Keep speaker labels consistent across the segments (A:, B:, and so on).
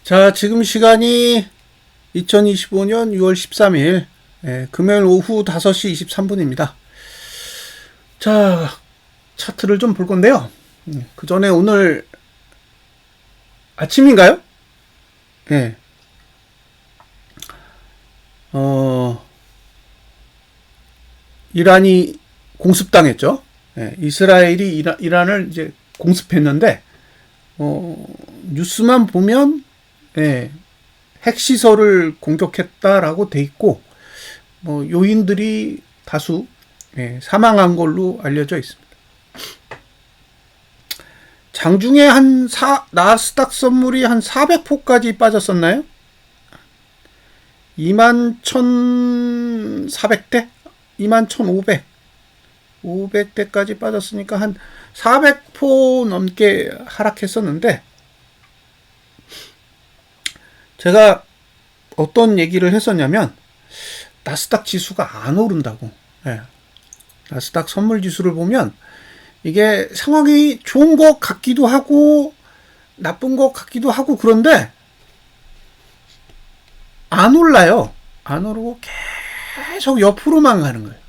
A: 자, 지금 시간이 2025년 6월 13일 금요일 오후 5시 23분입니다. 자, 차트를 좀 볼 건데요. 그 전에 오늘 아침인가요? 예. 이란이 공습당했죠. 이스라엘이 이란을 이제 공습했는데, 뉴스만 보면, 핵시설을 공격했다라고 돼 있고, 요인들이 다수 사망한 걸로 알려져 있습니다. 장중에 나스닥 선물이 한 400포까지 빠졌었나요? 21,400대? 21,500. 500대까지 빠졌으니까 한 400포 넘게 하락했었는데, 제가 어떤 얘기를 했었냐면, 나스닥 지수가 안 오른다고. 나스닥 선물 지수를 보면, 이게 상황이 좋은 것 같기도 하고, 나쁜 것 같기도 하고, 그런데, 안 올라요. 안 오르고 계속 옆으로만 가는 거예요.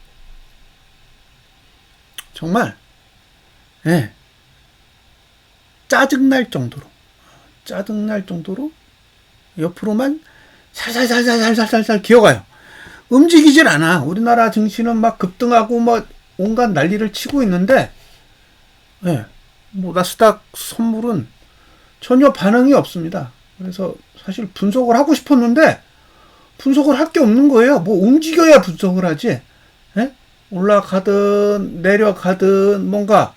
A: 정말, 짜증날 정도로 옆으로만 살살살살살살살 기어가요. 움직이질 않아. 우리나라 증시는 막 급등하고 뭐 온갖 난리를 치고 있는데, 나스닥 선물은 전혀 반응이 없습니다. 그래서 사실 분석을 하고 싶었는데 분석을 할 게 없는 거예요. 뭐 움직여야 분석을 하지. 올라가든 내려가든 뭔가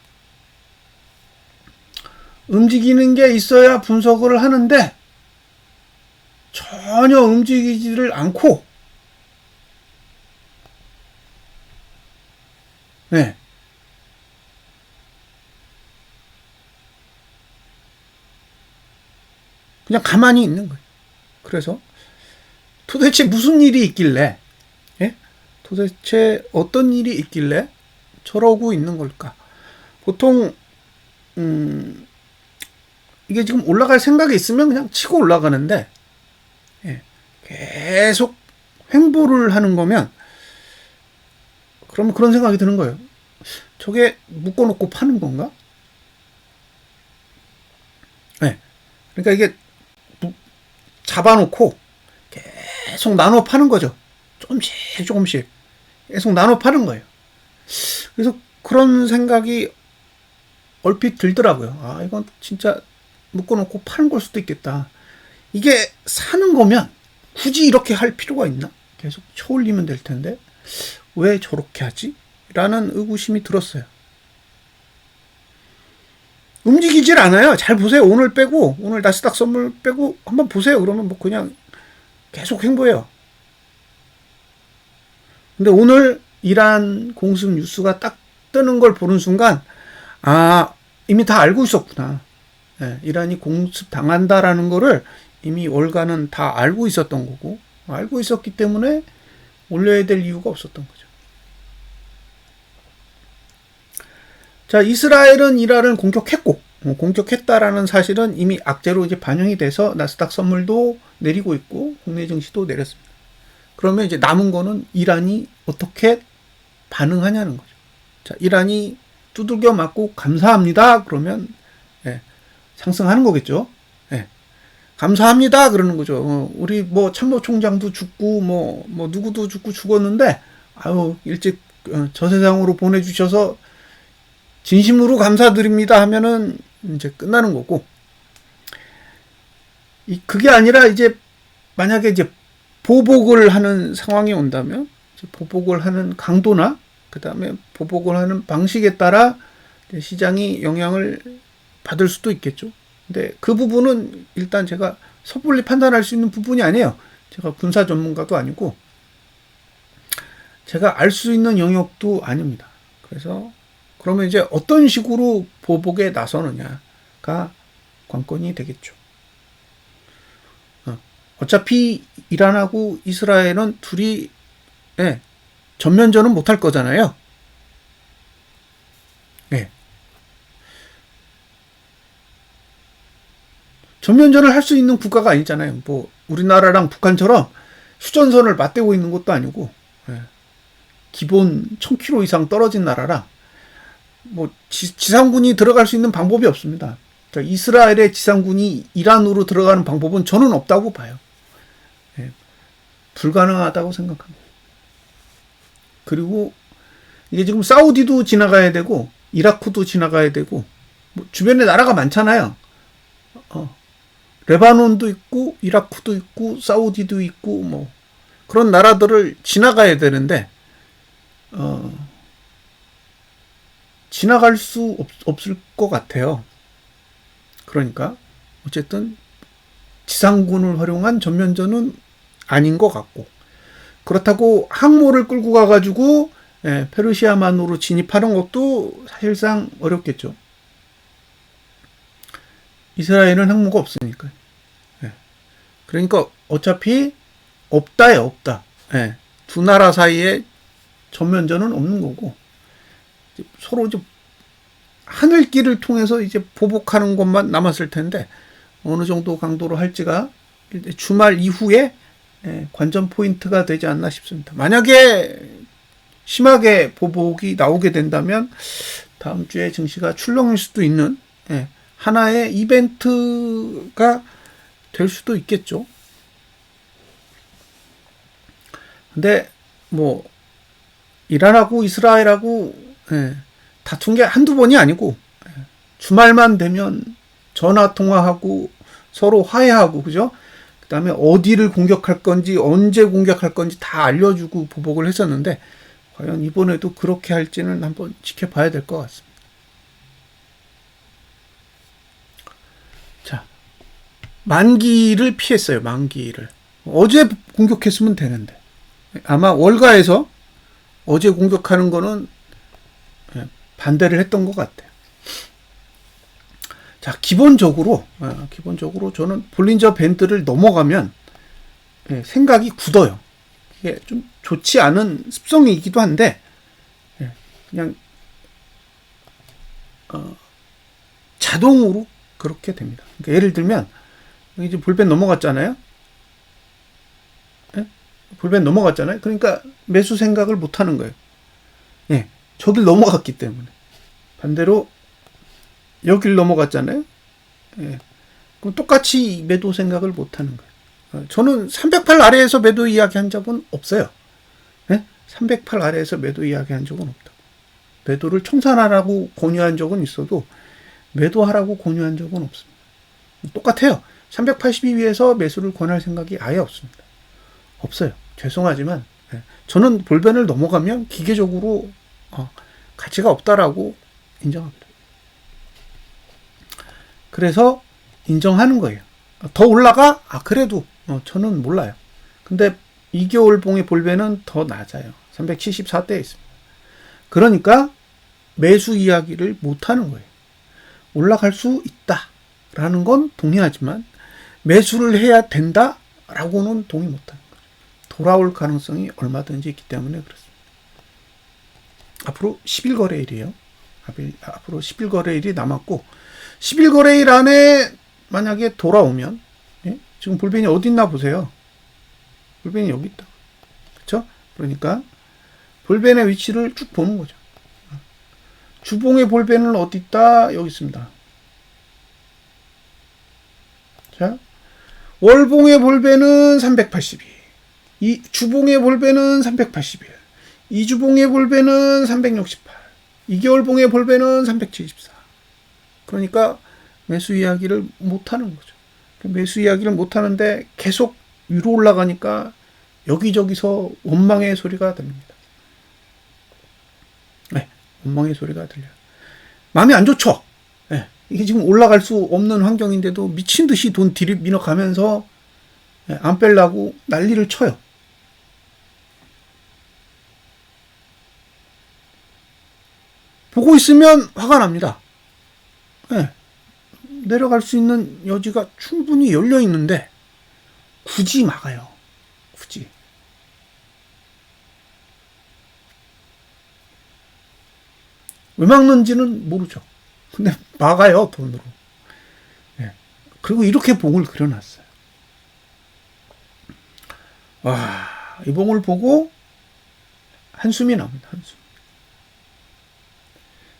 A: 움직이는 게 있어야 분석을 하는데 전혀 움직이지를 않고 그냥 가만히 있는 거예요. 그래서 도대체 무슨 일이 있길래 도대체 어떤 일이 있길래 저러고 있는 걸까? 보통 이게 지금 올라갈 생각이 있으면 그냥 치고 올라가는데 계속 횡보를 하는 거면 그러면 그런 생각이 드는 거예요. 저게 묶어놓고 파는 건가? 그러니까 이게 잡아놓고 계속 나눠 파는 거죠. 조금씩 계속 나눠 파는 거예요. 그래서 그런 생각이 얼핏 들더라고요. 아, 이건 진짜 묶어놓고 파는 걸 수도 있겠다. 이게 사는 거면 굳이 이렇게 할 필요가 있나? 계속 쳐올리면 될 텐데 왜 저렇게 하지? 라는 의구심이 들었어요. 움직이질 않아요. 잘 보세요. 오늘 나스닥 선물 빼고 한번 보세요. 그러면 뭐 그냥 계속 횡보해요. 근데 오늘 이란 공습 뉴스가 딱 뜨는 걸 보는 순간, 이미 다 알고 있었구나. 이란이 공습 당한다라는 거를 이미 월가는 다 알고 있었던 거고, 알고 있었기 때문에 올려야 될 이유가 없었던 거죠. 자, 이스라엘은 이란을 공격했다라는 사실은 이미 악재로 이제 반영이 돼서 나스닥 선물도 내리고 있고, 국내 증시도 내렸습니다. 그러면 이제 남은 거는 이란이 어떻게 반응하냐는 거죠. 자, 이란이 두들겨 맞고 감사합니다. 그러면 상승하는 거겠죠. 감사합니다. 그러는 거죠. 우리 뭐 참모총장도 죽고 뭐 누구도 죽었는데 일찍 저 세상으로 보내주셔서 진심으로 감사드립니다 하면은 이제 끝나는 거고. 그게 아니라 이제 만약에 이제 보복을 하는 상황이 온다면 보복을 하는 강도나 그 다음에 보복을 하는 방식에 따라 시장이 영향을 받을 수도 있겠죠. 근데 그 부분은 일단 제가 섣불리 판단할 수 있는 부분이 아니에요. 제가 군사 전문가도 아니고 제가 알 수 있는 영역도 아닙니다. 그래서 그러면 이제 어떤 식으로 보복에 나서느냐가 관건이 되겠죠. 어차피 이란하고 이스라엘은 둘이 전면전은 못할 거잖아요. 전면전을 할 수 있는 국가가 아니잖아요. 뭐 우리나라랑 북한처럼 휴전선을 맞대고 있는 것도 아니고, 예. 기본 1000km 이상 떨어진 나라라 뭐 지상군이 들어갈 수 있는 방법이 없습니다. 그러니까 이스라엘의 지상군이 이란으로 들어가는 방법은 저는 없다고 봐요. 예. 불가능하다고 생각합니다. 그리고 이게 지금 사우디도 지나가야 되고 이라크도 지나가야 되고 뭐 주변에 나라가 많잖아요. 레바논도 있고 이라크도 있고 사우디도 있고 뭐 그런 나라들을 지나가야 되는데 지나갈 수 없을 것 같아요. 그러니까 어쨌든 지상군을 활용한 전면전은 아닌 것 같고, 그렇다고 항모를 끌고 가가지고 페르시아만으로 진입하는 것도 사실상 어렵겠죠. 이스라엘은 항모가 없으니까요. 그러니까 어차피 없다에 없다. 두 나라 사이에 전면전은 없는 거고, 서로 이제 하늘길을 통해서 이제 보복하는 것만 남았을 텐데 어느 정도 강도로 할지가 주말 이후에 관전 포인트가 되지 않나 싶습니다. 만약에 심하게 보복이 나오게 된다면 다음 주에 증시가 출렁일 수도 있는 하나의 이벤트가 될 수도 있겠죠. 근데 뭐 이란하고 이스라엘하고 다툰 게 한두 번이 아니고 주말만 되면 전화 통화하고 서로 화해하고, 그죠? 그 다음에 어디를 공격할 건지 언제 공격할 건지 다 알려주고 보복을 했었는데 과연 이번에도 그렇게 할지는 한번 지켜봐야 될 것 같습니다. 자, 만기를 피했어요. 만기를 어제 공격했으면 되는데 아마 월가에서 어제 공격하는 거는 반대를 했던 것 같아요. 자, 기본적으로 저는 볼린저 밴드를 넘어가면 생각이 굳어요. 이게 좀 좋지 않은 습성이기도 한데 그냥 자동으로 그렇게 됩니다. 그러니까 예를 들면 이제 볼밴 넘어갔잖아요. 볼밴 넘어갔잖아요. 그러니까 매수 생각을 못 하는 거예요. 저길 넘어갔기 때문에. 반대로 여길 넘어갔잖아요. 그럼 똑같이 매도 생각을 못 하는 거예요. 저는 308 아래에서 매도 이야기 한 적은 없어요. 308 아래에서 매도 이야기 한 적은 없다. 매도를 청산하라고 권유한 적은 있어도 매도하라고 권유한 적은 없습니다. 똑같아요. 382 위에서 매수를 권할 생각이 아예 없습니다. 없어요. 죄송하지만 저는 볼밴을 넘어가면 기계적으로 가치가 없다라고 인정합니다. 그래서 인정하는 거예요. 더 올라가? 그래도 저는 몰라요. 근데 2개월 봉의 볼밴은 더 낮아요. 374대에 있습니다. 그러니까 매수 이야기를 못하는 거예요. 올라갈 수 있다라는 건 동의하지만 매수를 해야 된다라고는 동의 못하는 거죠. 돌아올 가능성이 얼마든지 있기 때문에 그렇습니다. 앞으로 10일 앞으로 10일 거래일이 남았고 10일 거래일 안에 만약에 돌아오면 지금 볼벤이 어디 있나 보세요. 볼벤이 여기 있다. 그렇죠? 그러니까 볼벤의 위치를 쭉 보는 거죠. 주봉의 볼벤은 어디 있다? 여기 있습니다. 자, 월봉의 볼벤은 382. 이 주봉의 볼벤은 381. 이주봉의 볼벤은 368. 2개월봉의 볼벤은 374. 그러니까 매수 이야기를 못하는 거죠. 매수 이야기를 못하는데 계속 위로 올라가니까 여기저기서 원망의 소리가 들립니다. 원망의 소리가 들려요. 마음이 안 좋죠. 이게 지금 올라갈 수 없는 환경인데도 미친 듯이 돈 들이밀어 가면서 안 뺄라고 난리를 쳐요. 보고 있으면 화가 납니다. 내려갈 수 있는 여지가 충분히 열려 있는데 굳이 막아요. 굳이. 왜 막는지는 모르죠. 근데 막아요, 돈으로. 그리고 이렇게 봉을 그려놨어요. 와, 이 봉을 보고 한숨이 납니다. 한숨.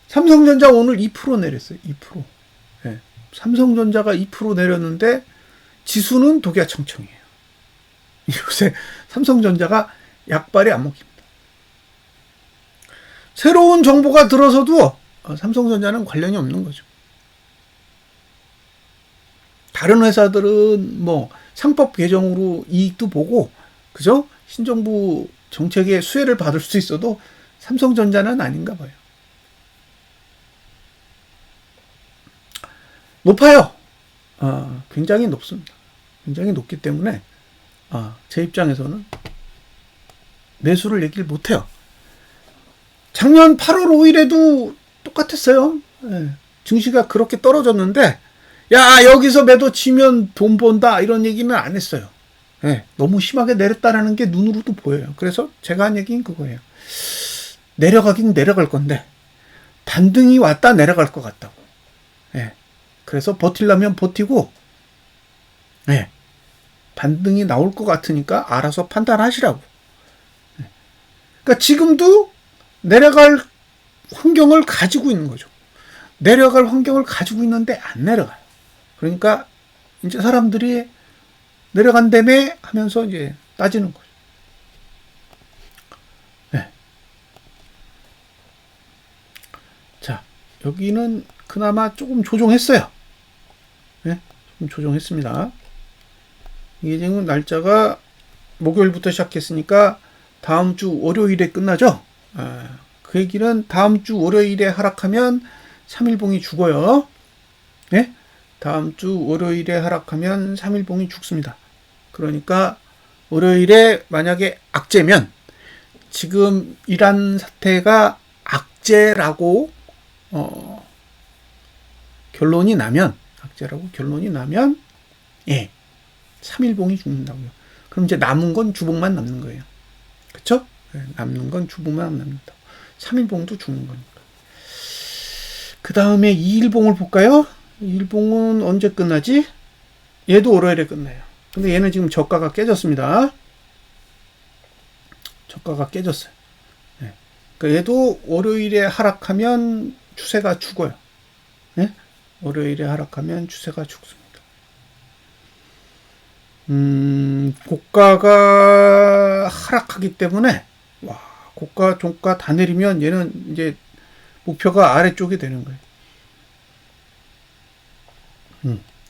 A: 삼성전자 오늘 2% 내렸어요. 2%. 네. 삼성전자가 2% 내렸는데 지수는 독야청청이에요. 요새 삼성전자가 약발이 안 먹힙니다. 새로운 정보가 들어서도 삼성전자는 관련이 없는 거죠. 다른 회사들은 뭐 상법 개정으로 이익도 보고, 그죠? 신정부 정책의 수혜를 받을 수 있어도 삼성전자는 아닌가 봐요. 높아요. 굉장히 높습니다. 굉장히 높기 때문에 제 입장에서는 매수를 얘기를 못해요. 작년 8월 5일에도 똑같았어요. 네. 증시가 그렇게 떨어졌는데 야, 여기서 매도 치면 돈 번다 이런 얘기는 안 했어요. 네. 너무 심하게 내렸다라는 게 눈으로도 보여요. 그래서 제가 한 얘기는 그거예요. 내려가긴 내려갈 건데 반등이 왔다 내려갈 것 같다고. 네. 그래서 버틸려면 버티고, 네. 반등이 나올 것 같으니까 알아서 판단하시라고. 네. 그러니까 지금도 내려갈 환경을 가지고 있는 거죠. 내려갈 환경을 가지고 있는데 안 내려가요. 그러니까 이제 사람들이 내려간다며 하면서 이제 따지는 거죠. 네. 자, 여기는 그나마 조금 조정했어요. 네, 조금 조정했습니다. 이게 지금 날짜가 목요일부터 시작했으니까 다음 주 월요일에 끝나죠. 그 얘기는 다음 주 월요일에 하락하면 3일봉이 죽어요. 네? 다음 주 월요일에 하락하면 3일봉이 죽습니다. 그러니까 월요일에 만약에 악재면, 지금 이란 사태가 악재라고 결론이 나면, 예, 3일봉이 죽는다고요. 그럼 이제 남은 건 주봉만 남는 거예요. 그쵸? 네, 남는 건 주봉만 남는다. 3일봉도 죽는 거니까. 그 다음에 2일봉을 볼까요? 2일봉은 언제 끝나지? 얘도 월요일에 끝나요. 근데 얘는 지금 저가가 깨졌습니다. 저가가 깨졌어요. 네. 그러니까 얘도 월요일에 하락하면 추세가 죽어요. 네? 월요일에 하락하면 추세가 죽습니다. 고가가 하락하기 때문에, 와, 고가, 종가 다 내리면 얘는 이제 목표가 아래쪽이 되는 거예요.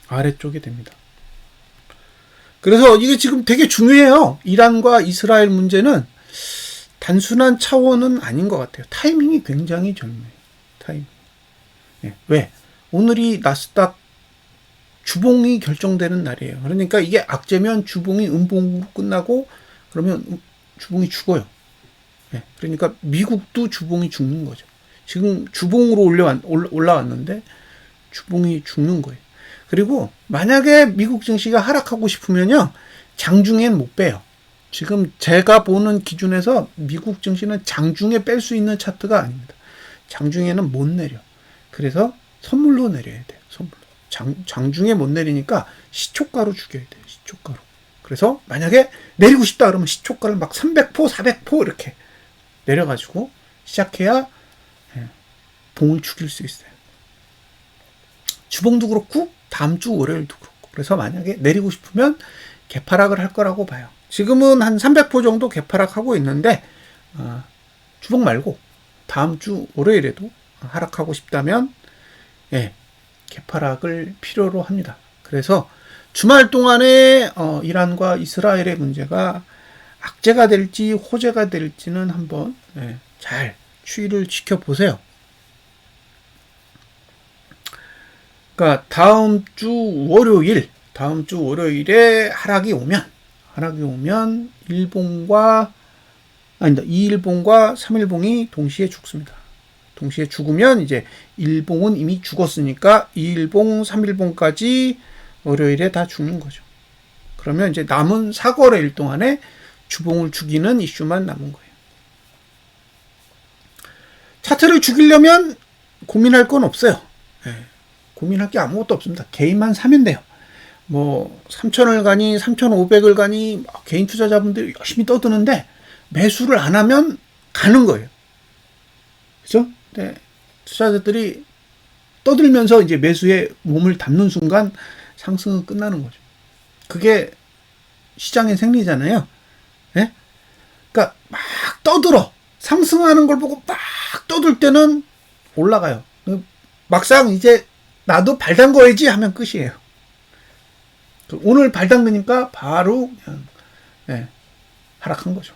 A: 아래쪽이 됩니다. 그래서 이게 지금 되게 중요해요. 이란과 이스라엘 문제는 단순한 차원은 아닌 것 같아요. 타이밍이 굉장히 절묘해요. 타이밍. 네. 왜? 오늘이 나스닥 주봉이 결정되는 날이에요. 그러니까 이게 악재면 주봉이 음봉으로 끝나고 그러면 주봉이 죽어요. 네. 그러니까 미국도 주봉이 죽는 거죠. 지금 주봉으로 올라왔는데 주봉이 죽는 거예요. 그리고 만약에 미국 증시가 하락하고 싶으면요, 장중엔 못 빼요. 지금 제가 보는 기준에서 미국 증시는 장중에 뺄 수 있는 차트가 아닙니다. 장중에는 못 내려. 그래서 선물로 내려야 돼요. 선물로. 장중에 못 내리니까 시초가로 죽여야 돼요. 시초가로. 그래서 만약에 내리고 싶다 그러면 시초가를 막 300포, 400포 이렇게 내려가지고 시작해야 봉을 죽일 수 있어요. 주봉도 그렇고 다음 주 월요일도 그렇고. 그래서 만약에 내리고 싶으면 개파락을 할 거라고 봐요. 지금은 한 300포 정도 개파락하고 있는데 주봉 말고 다음 주 월요일에도 하락하고 싶다면 개파락을 필요로 합니다. 그래서 주말 동안에 이란과 이스라엘의 문제가 악재가 될지 호재가 될지는 한번 잘 추이를 지켜보세요. 그러니까 다음 주 월요일에 하락이 오면 2일봉과 3일봉이 동시에 죽습니다. 동시에 죽으면 이제 1봉은 이미 죽었으니까 2일봉, 3일봉까지 월요일에 다 죽는 거죠. 그러면 이제 남은 4거래일 동안에 주봉을 죽이는 이슈만 남은 거예요. 차트를 죽이려면 고민할 건 없어요. 고민할 게 아무것도 없습니다. 개인만 사면 돼요. 뭐 3,000을 가니 3,500을 가니 개인 투자자분들이 열심히 떠드는데 매수를 안 하면 가는 거예요. 그죠? 네. 투자자들이 떠들면서 이제 매수에 몸을 담는 순간 상승은 끝나는 거죠. 그게 시장의 생리잖아요. 예? 그러니까 막 떠들어. 상승하는 걸 보고 막 떠들 때는 올라가요. 막상 이제 나도 발 담궈야지 하면 끝이에요. 오늘 발 담그니까 바로 그냥 예, 하락한 거죠.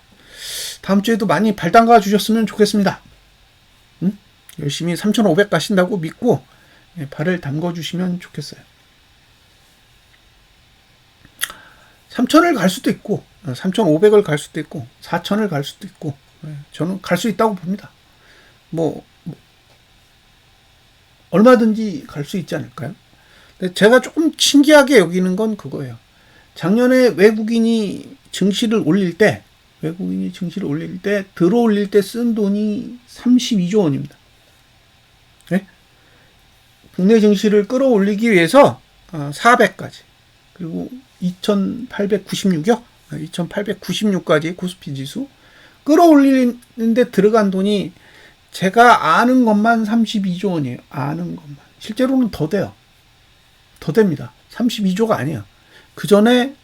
A: 다음 주에도 많이 발 담가 주셨으면 좋겠습니다. 응? 열심히 3,500 가신다고 믿고 예, 발을 담궈 주시면 좋겠어요. 3,000을 갈 수도 있고 3,500을 갈 수도 있고 4,000을 갈 수도 있고 예, 저는 갈 수 있다고 봅니다. 뭐 얼마든지 갈 수 있지 않을까요? 근데 제가 조금 신기하게 여기는 건 그거예요. 작년에 외국인이 증시를 올릴 때 들어 올릴 때 쓴 돈이 32조 원입니다. 네? 국내 증시를 끌어올리기 위해서 400까지 그리고 2896요? 2896까지 코스피 지수 끌어올리는데 들어간 돈이 제가 아는 것만 32조 원이에요. 아는 것만. 실제로는 더 돼요. 더 됩니다. 32조가 아니에요. 그 전에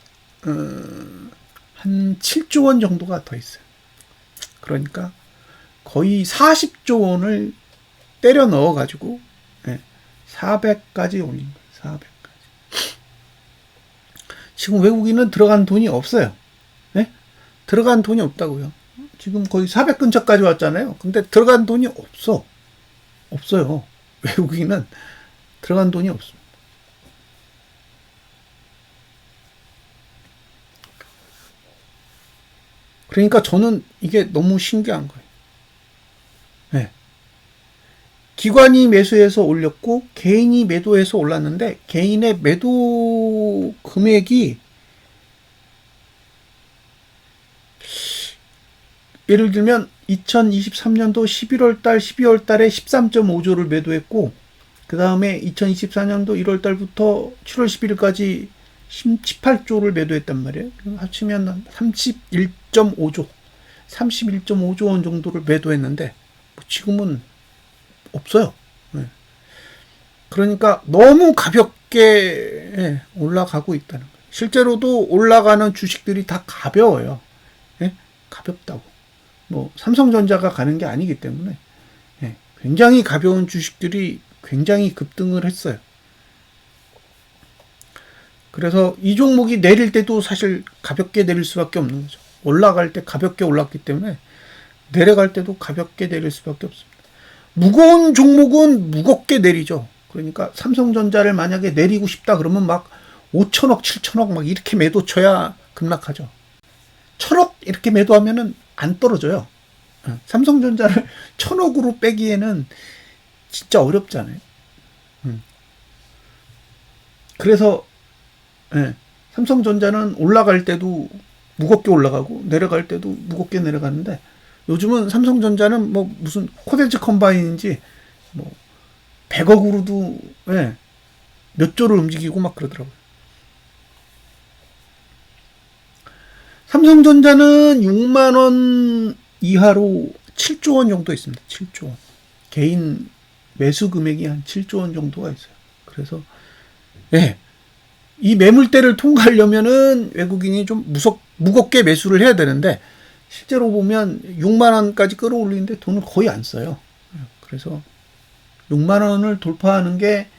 A: 한 7조 원 정도가 더 있어요. 그러니까 거의 40조 원을 때려 넣어가지고 400까지 올린 거예요. 400까지. 지금 외국인은 들어간 돈이 없어요. 네? 들어간 돈이 없다고요. 지금 거의 400 근처까지 왔잖아요. 근데 들어간 돈이 없어요. 외국인은 들어간 돈이 없습니다. 그러니까 저는 이게 너무 신기한 거예요. 네. 기관이 매수해서 올렸고 개인이 매도해서 올랐는데 개인의 매도 금액이 예를 들면 2023년도 11월달, 12월달에 13.5조를 매도했고 그 다음에 2024년도 1월달부터 7월 11일까지 18조를 매도했단 말이에요. 합치면 31.5조, 31.5조 원 정도를 매도했는데 지금은 없어요. 네. 그러니까 너무 가볍게 올라가고 있다는 거예요. 실제로도 올라가는 주식들이 다 가벼워요. 네? 가볍다고. 뭐 삼성전자가 가는 게 아니기 때문에 굉장히 가벼운 주식들이 굉장히 급등을 했어요. 그래서 이 종목이 내릴 때도 사실 가볍게 내릴 수밖에 없는 거죠. 올라갈 때 가볍게 올랐기 때문에 내려갈 때도 가볍게 내릴 수밖에 없습니다. 무거운 종목은 무겁게 내리죠. 그러니까 삼성전자를 만약에 내리고 싶다 그러면 막 5천억, 7천억 막 이렇게 매도 쳐야 급락하죠. 1,000억 이렇게 매도하면은 안 떨어져요. 삼성전자를 1,000억으로 빼기에는 진짜 어렵잖아요. 그래서 삼성전자는 올라갈 때도 무겁게 올라가고 내려갈 때도 무겁게 내려가는데 요즘은 삼성전자는 뭐 무슨 코데즈 컴바인인지 뭐 100억으로도 몇 조를 움직이고 막 그러더라고요. 삼성전자는 6만 원 이하로 7조 원 정도 있습니다. 7조 원. 개인 매수 금액이 한 7조 원 정도가 있어요. 그래서 이 매물대를 통과하려면은 외국인이 좀 무겁게 매수를 해야 되는데 실제로 보면 6만 원까지 끌어올리는데 돈을 거의 안 써요. 그래서 6만 원을 돌파하는 게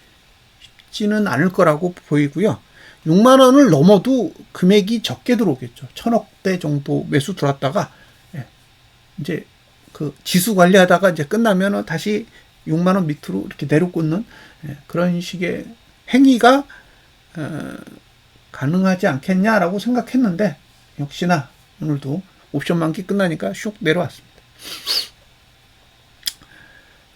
A: 쉽지는 않을 거라고 보이고요. 6만 원을 넘어도 금액이 적게 들어오겠죠. 1,000억대 정도 매수 들어왔다가 이제 그 지수 관리하다가 이제 끝나면은 다시 6만 원 밑으로 이렇게 내려꽂는 그런 식의 행위가 가능하지 않겠냐라고 생각했는데 역시나 오늘도 옵션 만기 끝나니까 슉 내려왔습니다.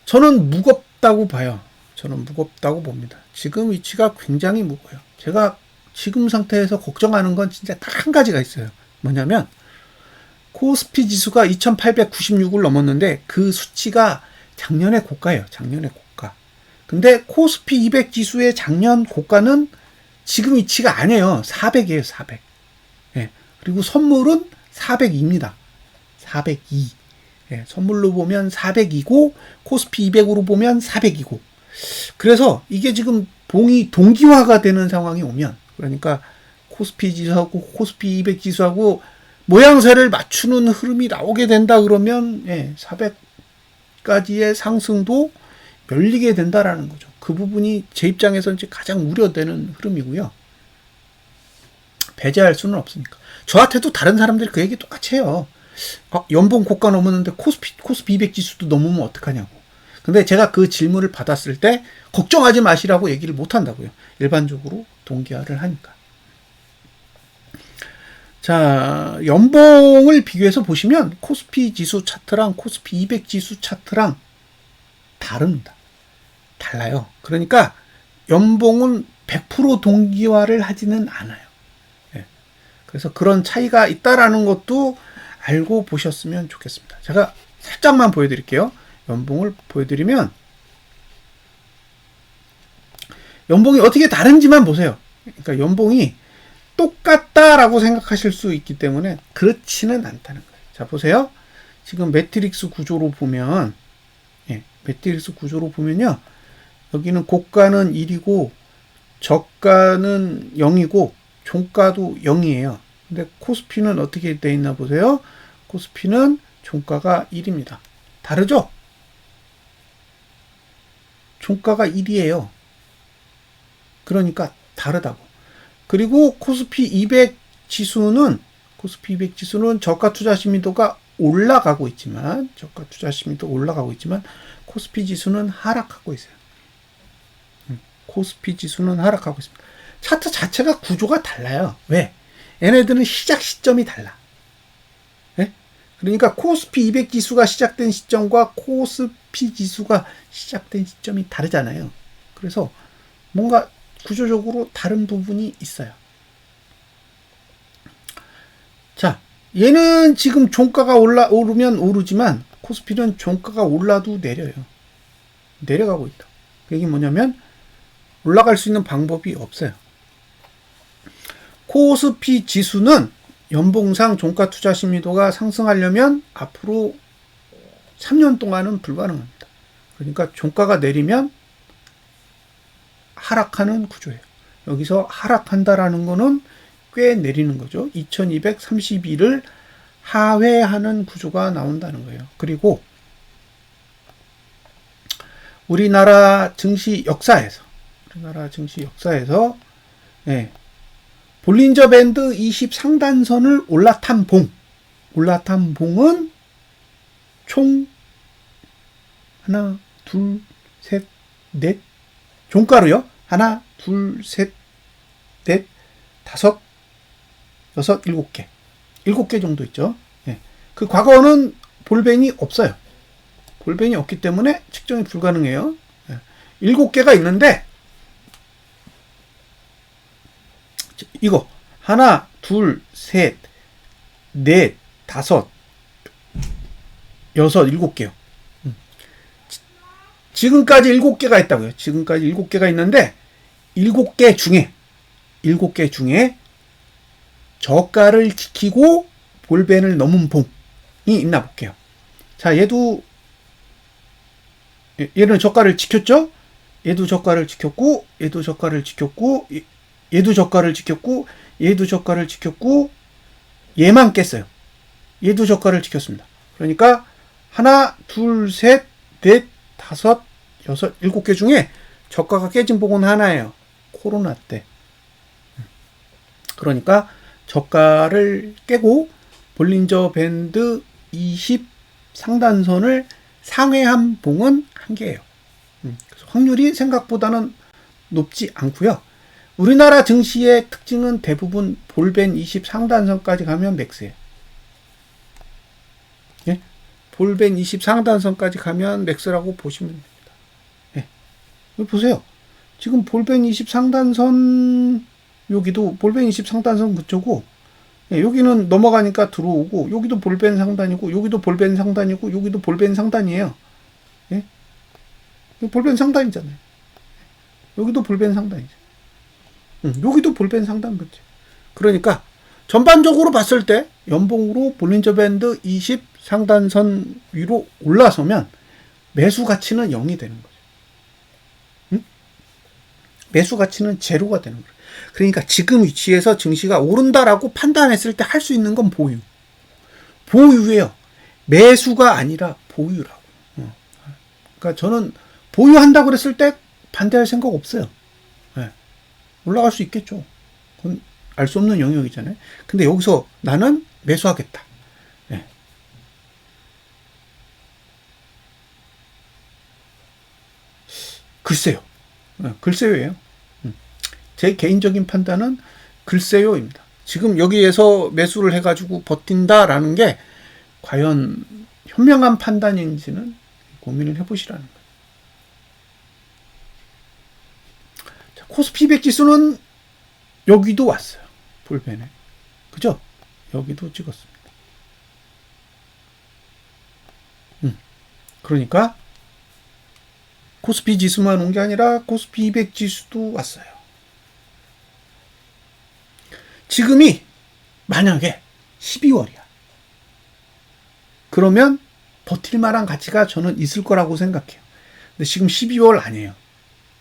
A: 저는 무겁다고 봐요. 저는 무겁다고 봅니다. 지금 위치가 굉장히 무거워요. 제가 지금 상태에서 걱정하는 건 진짜 딱 한 가지가 있어요. 뭐냐면 코스피 지수가 2896을 넘었는데 그 수치가 작년의 고가예요. 작년의 고가. 근데 코스피 200 지수의 작년 고가는 지금 위치가 아니에요. 400이에요, 400. 예. 그리고 선물은 402입니다. 402. 예. 선물로 보면 402고, 코스피 200으로 보면 400이고. 그래서 이게 지금 봉이 동기화가 되는 상황이 오면, 그러니까 코스피 지수하고 코스피 200 지수하고 모양새를 맞추는 흐름이 나오게 된다 그러면, 예. 400까지의 상승도 열리게 된다라는 거죠. 그 부분이 제 입장에서는 가장 우려되는 흐름이고요. 배제할 수는 없으니까. 저한테도 다른 사람들이 그 얘기 똑같이 해요. 연봉 고가 넘었는데 코스피 200 지수도 넘으면 어떡하냐고. 근데 제가 그 질문을 받았을 때 걱정하지 마시라고 얘기를 못 한다고요. 일반적으로 동기화를 하니까. 자, 연봉을 비교해서 보시면 코스피 지수 차트랑 코스피 200 지수 차트랑 다릅니다. 달라요. 그러니까 연봉은 100% 동기화를 하지는 않아요. 예. 그래서 그런 차이가 있다라는 것도 알고 보셨으면 좋겠습니다. 제가 살짝만 보여드릴게요. 연봉을 보여드리면 연봉이 어떻게 다른지만 보세요. 그러니까 연봉이 똑같다라고 생각하실 수 있기 때문에 그렇지는 않다는 거예요. 자, 보세요. 지금 매트릭스 구조로 보면, 예, 매트릭스 구조로 보면요. 여기는 고가는 1이고 저가는 0이고 종가도 0이에요. 근데 코스피는 어떻게 돼 있나 보세요. 코스피는 종가가 1입니다. 다르죠? 종가가 1이에요. 그러니까 다르다고. 그리고 코스피 200 지수는 저가 투자 심의도가 올라가고 있지만 코스피 지수는 하락하고 있어요. 코스피 지수는 하락하고 있습니다. 차트 자체가 구조가 달라요. 왜? 얘네들은 시작 시점이 달라. 네? 그러니까 코스피 200 지수가 시작된 시점과 코스피 지수가 시작된 시점이 다르잖아요. 그래서 뭔가 구조적으로 다른 부분이 있어요. 자, 얘는 지금 종가가 오르면 오르지만 코스피는 종가가 올라도 내려요. 내려가고 있다. 이게 뭐냐면 올라갈 수 있는 방법이 없어요. 코스피 지수는 연봉상 종가 투자 심리도가 상승하려면 앞으로 3년 동안은 불가능합니다. 그러니까 종가가 내리면 하락하는 구조예요. 여기서 하락한다라는 거는 꽤 내리는 거죠. 2232를 하회하는 구조가 나온다는 거예요. 그리고 우리나라 증시 역사에서 예, 볼린저 밴드 20 상단선을 올라탄 봉은 총 하나, 둘, 셋, 넷 종가로요. 하나, 둘, 셋, 넷, 다섯, 여섯, 일곱 개. 7개 정도 있죠. 예. 그 과거는 볼벤이 없어요. 볼벤이 없기 때문에 측정이 불가능해요. 예. 7개가 있는데 이거 하나, 둘, 셋, 넷, 다섯, 여섯, 7개요. 지금까지 7개가 있다고요. 지금까지 7개가 있는데 7개 중에 저가를 지키고 볼벤을 넘은 봉이 있나 볼게요. 자, 얘는 저가를 지켰죠? 얘도 저가를 지켰고, 얘도 저가를 지켰고, 얘도 저가를 지켰고, 얘도 저가를 지켰고, 얘만 깼어요. 얘도 저가를 지켰습니다. 그러니까 하나, 둘, 셋, 넷, 다섯, 여섯, 7개 중에 저가가 깨진 봉은 하나예요. 코로나 때. 그러니까 저가를 깨고 볼린저 밴드 20 상단선을 상회한 봉은 한 개예요. 그래서 확률이 생각보다는 높지 않고요. 우리나라 증시의 특징은 대부분 볼벤 20 상단선까지 가면 맥스예요. 예? 볼벤 20 상단선까지 가면 맥스라고 보시면 됩니다. 예. 보세요. 지금 볼벤 20 상단선, 여기도 볼벤 20 상단선 그쪽고, 예, 여기는 넘어가니까 들어오고, 여기도 볼벤 상단이고, 여기도 볼벤 상단이고, 여기도 볼벤 상단이에요. 예? 볼벤 상단이잖아요. 여기도 볼벤 상단이죠. 여기도 볼펜 상단 금지. 그러니까 전반적으로 봤을 때 연봉으로 볼린저 밴드 20 상단선 위로 올라서면 매수 가치는 0이 되는 거죠. 매수 가치는 제로가 되는 거예요. 그러니까 지금 위치에서 증시가 오른다라고 판단했을 때 할 수 있는 건 보유. 보유예요. 매수가 아니라 보유라고. 그러니까 저는 보유한다고 그랬을 때 반대할 생각 없어요. 네. 올라갈 수 있겠죠. 그건 알 수 없는 영역이잖아요. 근데 여기서 나는 매수하겠다. 네. 글쎄요. 글쎄요예요. 제 개인적인 판단은 글쎄요입니다. 지금 여기에서 매수를 해가지고 버틴다라는 게 과연 현명한 판단인지는 고민을 해보시라는 거예요. 자, 코스피 200 지수는 여기도 왔어요. 볼펜에. 그죠? 여기도 찍었습니다. 그러니까 코스피 지수만 온 게 아니라 코스피 200 지수도 왔어요. 지금이 만약에 12월이야. 그러면 버틸 만한 가치가 저는 있을 거라고 생각해요. 근데 지금 12월 아니에요.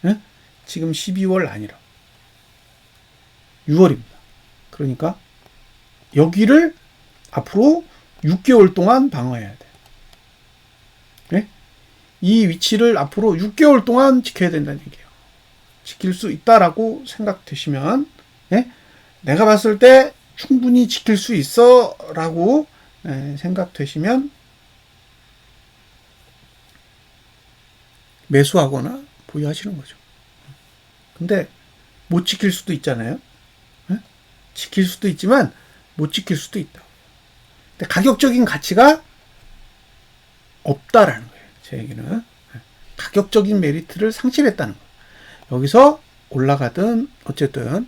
A: 네? 지금 12월 아니라 6월입니다. 그러니까 여기를 앞으로 6개월 동안 방어해야 돼요. 네? 이 위치를 앞으로 6개월 동안 지켜야 된다는 얘기예요. 지킬 수 있다라고 생각되시면 네? 내가 봤을 때 충분히 지킬 수 있어 라고 생각되시면 매수하거나 보유하시는 거죠. 근데 못 지킬 수도 있잖아요. 지킬 수도 있지만 못 지킬 수도 있다. 근데 가격적인 가치가 없다라는 거예요. 제 얘기는. 가격적인 메리트를 상실했다는 거예요. 여기서 올라가든 어쨌든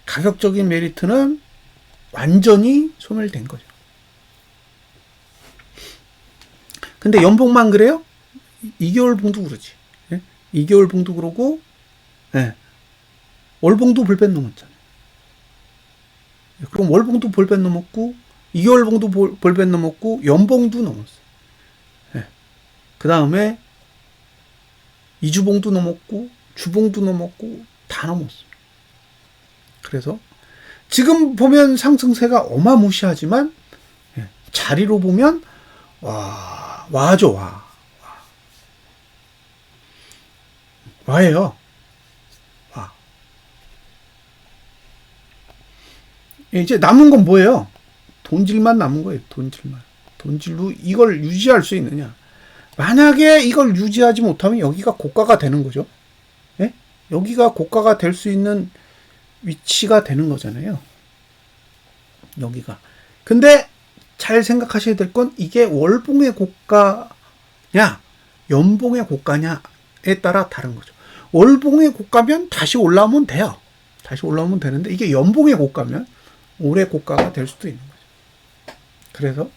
A: 가격적인 메리트는 완전히 소멸된 거죠. 근데 연봉만 그래요? 2개월 봉도 그러지. 2개월 봉도 그러고 월봉도 볼펜 넘었잖아요. 그럼 월봉도 볼펜 넘었고 2개월 봉도 볼펜 넘었고 연봉도 넘었어요. 그 다음에 2주봉도 넘었고 주봉도 넘었고 다 넘었어요. 그래서 지금 보면 상승세가 어마무시하지만 자리로 보면 와죠. 와예요. 와. 이제 남은 건 뭐예요? 돈질만 남은 거예요. 돈질만. 돈질로 이걸 유지할 수 있느냐. 만약에 이걸 유지하지 못하면 여기가 고가가 되는 거죠. 예? 여기가 고가가 될 수 있는 위치가 되는 거잖아요. 여기가. 근데 잘 생각하셔야 될 건 이게 월봉의 고가냐 연봉의 고가냐에 따라 다른 거죠. 월봉의 고가면 다시 올라오면 돼요. 다시 올라오면 되는데 이게 연봉의 고가면 올해 고가가 될 수도 있는 거죠. 그래서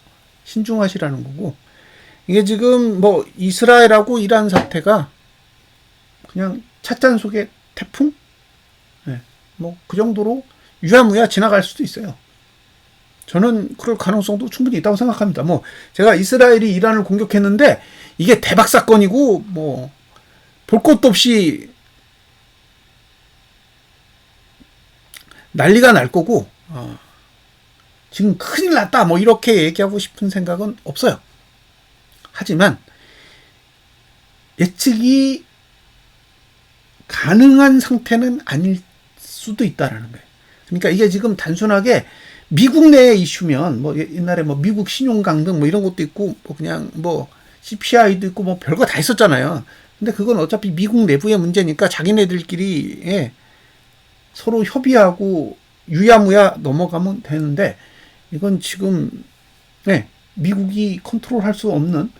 A: 신중하시라는 거고 이게 지금 뭐 이스라엘하고 이란 사태가 그냥 찻잔 속의 태풍? 뭐 그 정도로 유야무야 지나갈 수도 있어요. 저는 그럴 가능성도 충분히 있다고 생각합니다. 뭐 제가 이스라엘이 이란을 공격했는데 이게 대박 사건이고 뭐 볼 것도 없이 난리가 날 거고 지금 큰일 났다 뭐 이렇게 얘기하고 싶은 생각은 없어요. 하지만 예측이 가능한 상태는 아닐 수도 있다라는 거예요. 그러니까 이게 지금 단순하게 미국 내의 이슈면 뭐 옛날에 뭐 미국 신용 강등 뭐 이런 것도 있고 뭐 그냥 뭐 CPI도 있고 뭐 별거 다 있었잖아요. 근데 그건 어차피 미국 내부의 문제니까 자기네들끼리 서로 협의하고 유야무야 넘어가면 되는데 이건 지금 미국이 컨트롤할 수 없는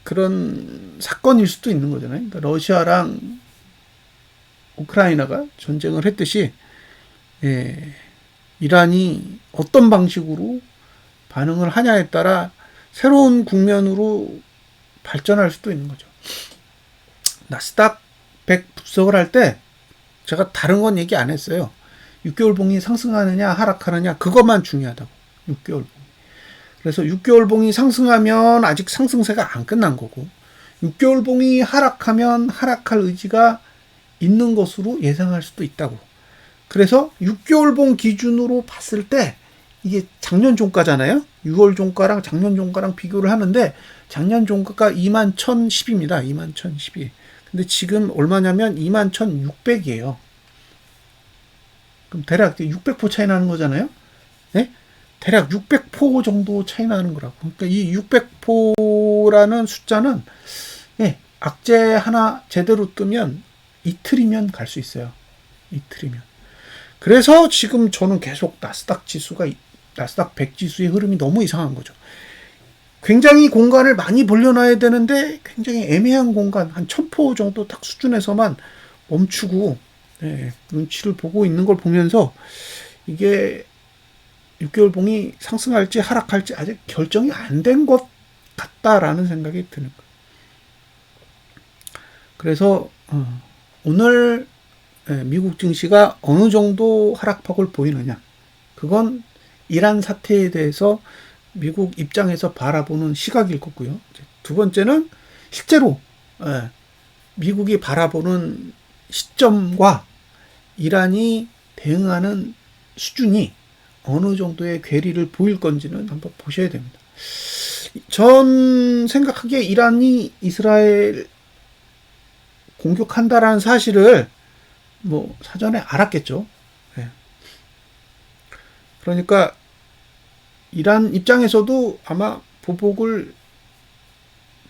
A: 그런 사건일 수도 있는 거잖아요. 그러니까 러시아랑 우크라이나가 전쟁을 했듯이 이란이 어떤 방식으로 반응을 하냐에 따라 새로운 국면으로 발전할 수도 있는 거죠. 나스닥 100 분석을 할 때 제가 다른 건 얘기 안 했어요. 6개월 봉이 상승하느냐 하락하느냐 그것만 중요하다고. 6개월 봉. 그래서 6개월 봉이 상승하면 아직 상승세가 안 끝난 거고 6개월 봉이 하락하면 하락할 의지가 있는 것으로 예상할 수도 있다고. 그래서 6개월 봉 기준으로 봤을 때 이게 작년 종가잖아요. 6월 종가랑 작년 종가랑 비교를 하는데 작년 종가가 21,010입니다. 21,012. 근데 지금 얼마냐면 21,600이에요. 그럼 대략 600포 차이 나는 거잖아요. 네? 대략 600포 정도 차이 나는 거라고. 그러니까 이 600포라는 숫자는 악재 하나 제대로 뜨면 이틀이면 갈 수 있어요. 이틀이면. 그래서 지금 저는 계속 나스닥 100 지수의 흐름이 너무 이상한 거죠. 굉장히 공간을 많이 벌려놔야 되는데 굉장히 애매한 공간, 한 1000포 정도 딱 수준에서만 멈추고 눈치를 보고 있는 걸 보면서 이게 6개월 봉이 상승할지 하락할지 아직 결정이 안 된 것 같다라는 생각이 드는 거예요. 그래서 오늘 미국 증시가 어느 정도 하락폭을 보이느냐, 그건 이란 사태에 대해서 미국 입장에서 바라보는 시각일 거고요. 두 번째는 실제로 미국이 바라보는 시점과 이란이 대응하는 수준이 어느 정도의 괴리를 보일 건지는 한번 보셔야 됩니다. 전 생각하기에 이란이 이스라엘 공격한다라는 사실을 뭐 사전에 알았겠죠. 그러니까 이란 입장에서도 아마 보복을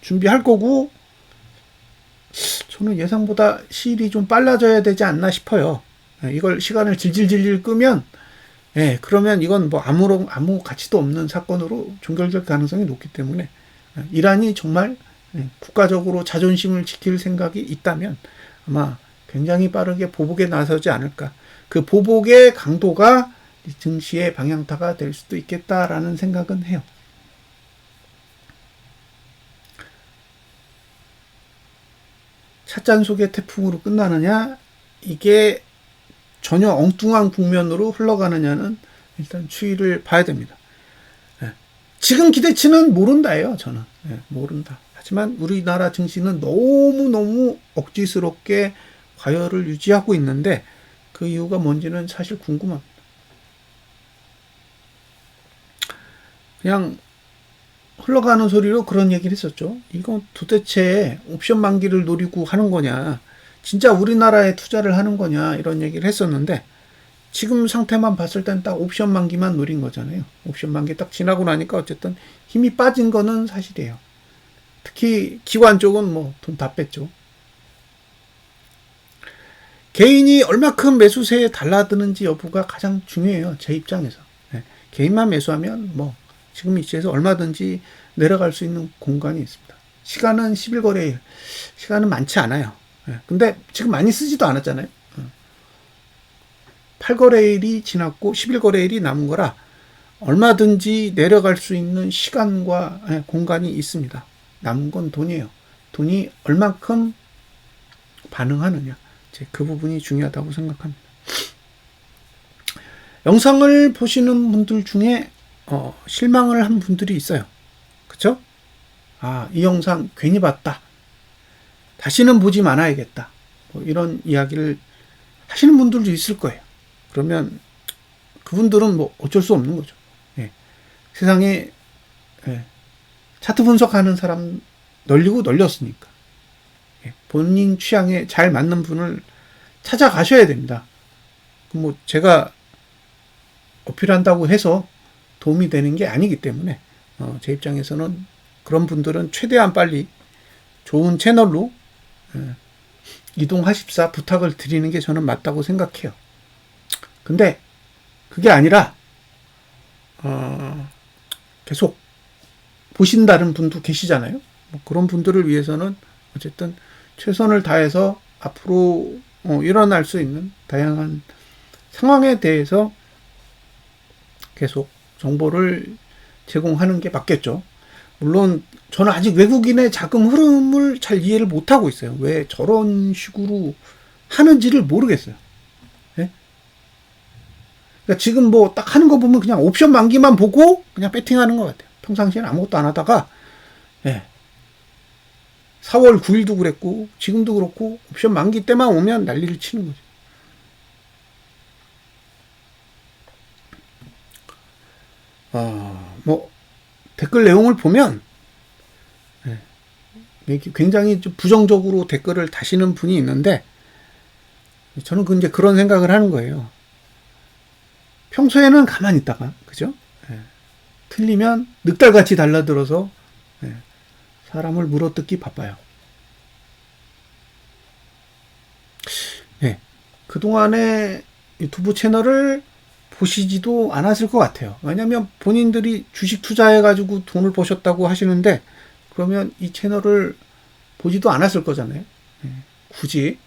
A: 준비할 거고, 저는 예상보다 시일이 좀 빨라져야 되지 않나 싶어요. 이걸 시간을 질질 끄면, 그러면 이건 뭐 아무 가치도 없는 사건으로 종결될 가능성이 높기 때문에 이란이 정말 국가적으로 자존심을 지킬 생각이 있다면 아마 굉장히 빠르게 보복에 나서지 않을까. 그 보복의 강도가 증시의 방향타가 될 수도 있겠다라는 생각은 해요. 찻잔 속의 태풍으로 끝나느냐, 이게 전혀 엉뚱한 국면으로 흘러가느냐는 일단 추이를 봐야 됩니다. 지금 기대치는 모른다예요, 저는. 모른다. 하지만 우리나라 증시는 너무너무 억지스럽게 과열을 유지하고 있는데 그 이유가 뭔지는 사실 궁금합니다. 그냥 흘러가는 소리로 그런 얘기를 했었죠. 이건 도대체 옵션 만기를 노리고 하는 거냐, 진짜 우리나라에 투자를 하는 거냐, 이런 얘기를 했었는데 지금 상태만 봤을 땐 딱 옵션 만기만 노린 거잖아요. 옵션 만기 딱 지나고 나니까 어쨌든 힘이 빠진 거는 사실이에요. 특히 기관 쪽은 뭐 돈 다 뺐죠. 개인이 얼마큼 매수세에 달라드는지 여부가 가장 중요해요. 제 입장에서. 개인만 매수하면 뭐 지금 이치에서 얼마든지 내려갈 수 있는 공간이 있습니다. 시간은 10일거래일. 시간은 많지 않아요. 근데 지금 많이 쓰지도 않았잖아요. 8거래일이 지났고 11거래일이 남은 거라 얼마든지 내려갈 수 있는 시간과 공간이 있습니다. 남은 건 돈이에요. 돈이 얼만큼 반응하느냐, 그 부분이 중요하다고 생각합니다. 영상을 보시는 분들 중에 실망을 한 분들이 있어요. 그쵸? 이 영상 괜히 봤다, 다시는 보지 말아야겠다, 뭐 이런 이야기를 하시는 분들도 있을 거예요. 그러면 그분들은 뭐 어쩔 수 없는 거죠. 세상에 차트 분석하는 사람 널리고 널렸으니까 본인 취향에 잘 맞는 분을 찾아가셔야 됩니다. 뭐 제가 어필한다고 해서 도움이 되는 게 아니기 때문에 제 입장에서는 그런 분들은 최대한 빨리 좋은 채널로 이동하십사 부탁을 드리는 게 저는 맞다고 생각해요. 근데 그게 아니라 계속 보신다는 분도 계시잖아요. 뭐 그런 분들을 위해서는 어쨌든 최선을 다해서 앞으로 일어날 수 있는 다양한 상황에 대해서 계속 정보를 제공하는 게 맞겠죠. 물론 저는 아직 외국인의 자금 흐름을 잘 이해를 못하고 있어요. 왜 저런 식으로 하는지를 모르겠어요. 그러니까 지금 뭐 딱 하는 거 보면 그냥 옵션 만기만 보고 그냥 배팅하는 것 같아요. 평상시에는 아무것도 안 하다가, 예. 4월 9일도 그랬고, 지금도 그렇고, 옵션 만기 때만 오면 난리를 치는 거죠. 뭐, 댓글 내용을 보면, 예. 굉장히 좀 부정적으로 댓글을 다시는 분이 있는데, 저는 이제 그런 생각을 하는 거예요. 평소에는 가만히 있다가, 그죠? 예. 틀리면 늑달같이 달라들어서, 예. 사람을 물어뜯기 바빠요. 네. 그동안에 유튜브 채널을 보시지도 않았을 것 같아요. 왜냐면 본인들이 주식 투자해가지고 돈을 버셨다고 하시는데, 그러면 이 채널을 보지도 않았을 거잖아요. 네. 굳이.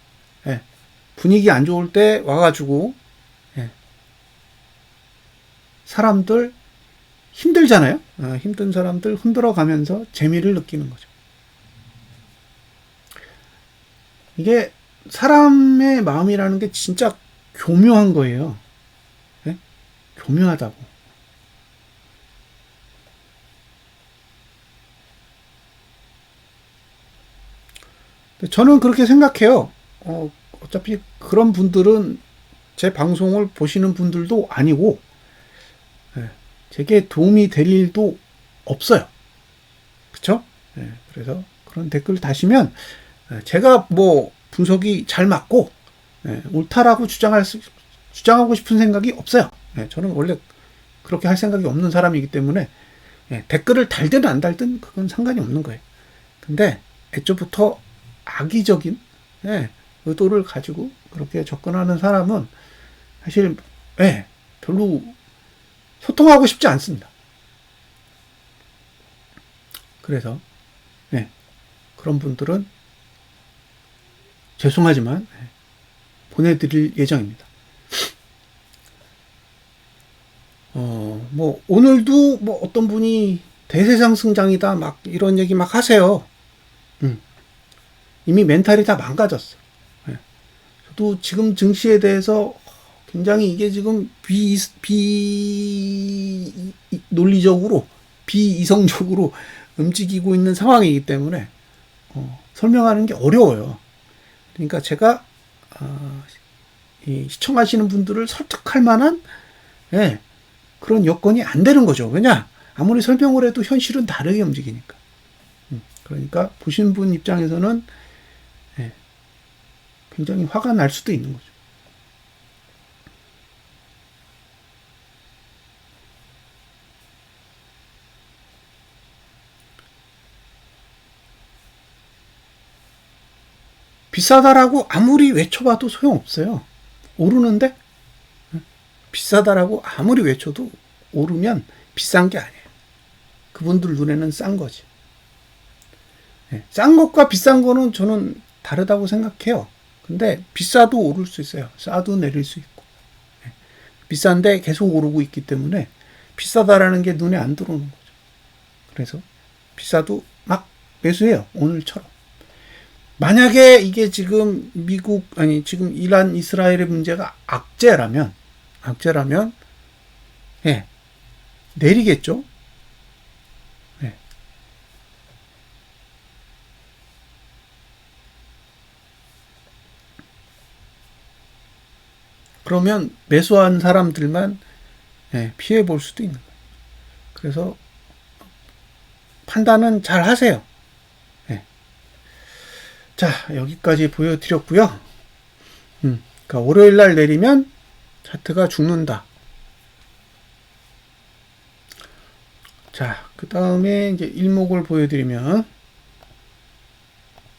A: 네. 분위기 안 좋을 때 와가지고, 네. 사람들 힘들잖아요. 힘든 사람들 흔들어 가면서 재미를 느끼는 거죠. 이게 사람의 마음이라는 게 진짜 교묘한 거예요. 네? 교묘하다고. 저는 그렇게 생각해요. 어차피 그런 분들은 제 방송을 보시는 분들도 아니고, 네. 제게 도움이 될 일도 없어요. 그쵸? 네. 그래서 그런 댓글 다시면 제가 뭐 분석이 잘 맞고, 네. 옳다라고 주장하고 싶은 생각이 없어요. 네. 저는 원래 그렇게 할 생각이 없는 사람이기 때문에, 네. 댓글을 달든 안 달든 그건 상관이 없는 거예요. 근데 애초부터 악의적인, 네. 의도를 가지고 그렇게 접근하는 사람은 사실, 네. 별로 소통하고 싶지 않습니다. 그래서, 네. 그런 분들은 죄송하지만, 네. 보내드릴 예정입니다. 뭐, 오늘도 뭐 어떤 분이 대세상승장이다, 막 이런 얘기 막 하세요. 이미 멘탈이 다 망가졌어. 네. 저도 지금 증시에 대해서 굉장히 이게 지금 논리적으로, 비이성적으로 움직이고 있는 상황이기 때문에, 설명하는 게 어려워요. 그러니까 제가, 이 시청하시는 분들을 설득할 만한, 예, 그런 여건이 안 되는 거죠. 왜냐? 아무리 설명을 해도 현실은 다르게 움직이니까. 그러니까 보신 분 입장에서는, 예, 굉장히 화가 날 수도 있는 거죠. 비싸다라고 아무리 외쳐봐도 소용없어요. 오르는데? 비싸다라고 아무리 외쳐도 오르면 비싼 게 아니에요. 그분들 눈에는 싼 거지. 네. 싼 것과 비싼 거는 저는 다르다고 생각해요. 근데 비싸도 오를 수 있어요. 싸도 내릴 수 있고. 네. 비싼데 계속 오르고 있기 때문에 비싸다라는 게 눈에 안 들어오는 거죠. 그래서 비싸도 막 매수해요. 오늘처럼. 만약에 이게 지금 지금 이란 이스라엘의 문제가 악재라면, 예, 내리겠죠? 예. 그러면 매수한 사람들만, 예, 피해 볼 수도 있는 거예요. 그래서 판단은 잘 하세요. 예. 자, 여기까지 보여드렸고요. 그러니까 월요일 날 내리면 차트가 죽는다. 자, 그 다음에 이제 일목을 보여드리면,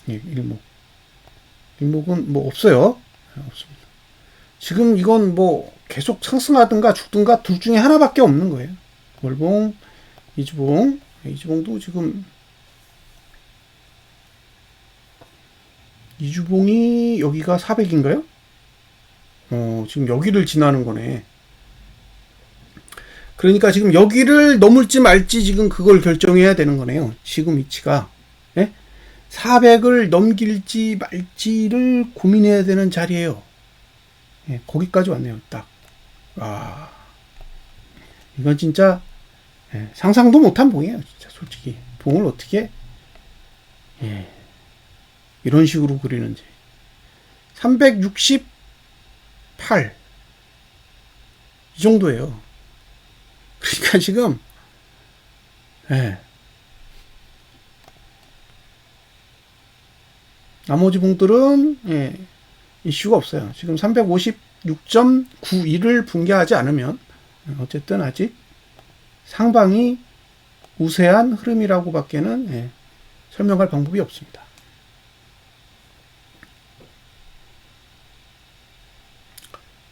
A: 예, 일목은 뭐 없어요. 없습니다. 지금 이건 뭐 계속 상승하든가 죽든가 둘 중에 하나밖에 없는 거예요. 월봉, 이주봉도 지금 이주봉이 여기가 400인가요? 지금 여기를 지나는 거네. 그러니까 지금 여기를 넘을지 말지 지금 그걸 결정해야 되는 거네요. 지금 위치가. 예? 400을 넘길지 말지를 고민해야 되는 자리예요. 예, 거기까지 왔네요. 딱. 아. 이건 진짜 상상도 못한 봉이에요. 진짜 솔직히 봉을 어떻게 이런 식으로 그리는지. 368 이 정도예요. 그러니까 지금 나머지 봉들은 이슈가 없어요. 지금 356.91을 붕괴하지 않으면 어쨌든 아직 상방이 우세한 흐름이라고 밖에는 설명할 방법이 없습니다.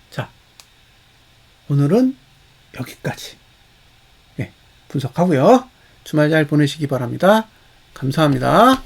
A: 자, 오늘은 여기까지 분석하고요. 주말 잘 보내시기 바랍니다. 감사합니다.